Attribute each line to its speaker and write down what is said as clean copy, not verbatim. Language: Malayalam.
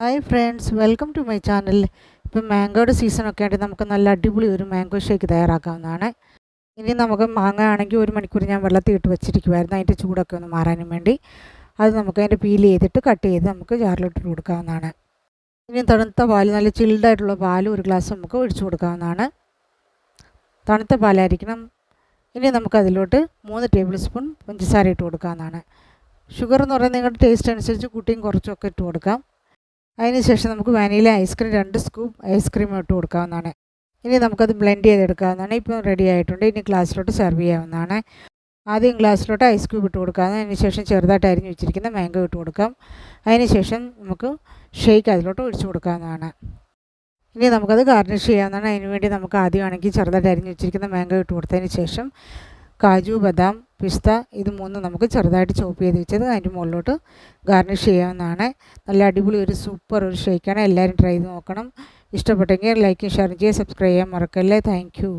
Speaker 1: Hi friends, welcome to my channel. ഇപ്പം മാംഗോയുടെ സീസണൊക്കെ ആയിട്ട് നമുക്ക് നല്ല അടിപൊളി ഒരു മാംഗോ ഷേക്ക് തയ്യാറാക്കാവുന്നതാണ്. ഇനി നമുക്ക് മാങ്ങ ആണെങ്കിൽ 1 മണിക്കൂർ ഞാൻ വെള്ളത്തിൽ ഇട്ട് വെച്ചിരിക്കുമായിരുന്നു, അതിൻ്റെ ചൂടൊക്കെ ഒന്ന് മാറാനും വേണ്ടി. അത് നമുക്ക് അതിൻ്റെ പീൽ ചെയ്തിട്ട് കട്ട് ചെയ്ത് നമുക്ക് ജാറിലോട്ട് കൊടുക്കാവുന്നതാണ്. ഇനി തണുത്ത പാൽ, നല്ല ചിൽഡായിട്ടുള്ള പാൽ 1 ഗ്ലാസ് നമുക്ക് ഒഴിച്ചു കൊടുക്കാവുന്നതാണ്. തണുത്ത പാലായിരിക്കണം. ഇനി നമുക്കതിലോട്ട് 3 ടേബിൾ സ്പൂൺ പഞ്ചസാര ഇട്ട് കൊടുക്കാവുന്നതാണ്. ഷുഗർ എന്ന് പറയുന്നത് നിങ്ങളുടെ ടേസ്റ്റ് അനുസരിച്ച് കൂട്ടിയും കുറച്ചൊക്കെ ഇട്ട് കൊടുക്കാം. അതിനുശേഷം നമുക്ക് വാനില ഐസ്ക്രീം 2 സ്കൂപ്പ് ഐസ്ക്രീം ഇട്ട് കൊടുക്കാവുന്നതാണ്. ഇനി നമുക്കത് ബ്ലെൻഡ് ചെയ്തെടുക്കാവുന്നതാണ്. ഇപ്പോൾ റെഡി ആയിട്ടുണ്ട്. ഇനി ഗ്ലാസ്സിലോട്ട് സെർവ് ചെയ്യാവുന്നതാണ്. ആദ്യം ഗ്ലാസ്സിലോട്ട് ഐസ് ക്യൂബ് ഇട്ട് കൊടുക്കാവുന്നതാണ്. അതിനുശേഷം ചെറുതായിട്ട് അരിഞ്ഞ് വെച്ചിരിക്കുന്ന മാംഗോ ഇട്ട് കൊടുക്കാം. അതിനുശേഷം നമുക്ക് ഷേക്ക് അതിലോട്ട് ഒഴിച്ചു കൊടുക്കാവുന്നതാണ്. ഇനി നമുക്കത് ഗാർണിഷ് ചെയ്യാവുന്നതാണ്. അതിനുവേണ്ടി നമുക്ക് ആദ്യമാണെങ്കിൽ ചെറുതായിട്ട് അരിഞ്ഞ് വെച്ചിരിക്കുന്ന മാംഗോ ഇട്ട് കൊടുത്തതിന് ശേഷം കാജു, ബദാം, പിസ്ത ഇത് 3 നമുക്ക് ചെറുതായിട്ട് ചോപ്പ് ചെയ്ത് വെച്ചത് അതിൻ്റെ മുകളിലോട്ട് ഗാർണിഷ് ചെയ്യാവുന്നതാണ്. നല്ല അടിപൊളി ഒരു സൂപ്പർ ഒരു ഷേക്കാണ്. എല്ലാവരും ട്രൈ ചെയ്ത് നോക്കണം. ഇഷ്ടപ്പെട്ടെങ്കിൽ ലൈക്കും ഷെയർ ചെയ്യുക, സബ്സ്ക്രൈബ് ചെയ്യാൻ മറക്കല്ലേ. Thank you.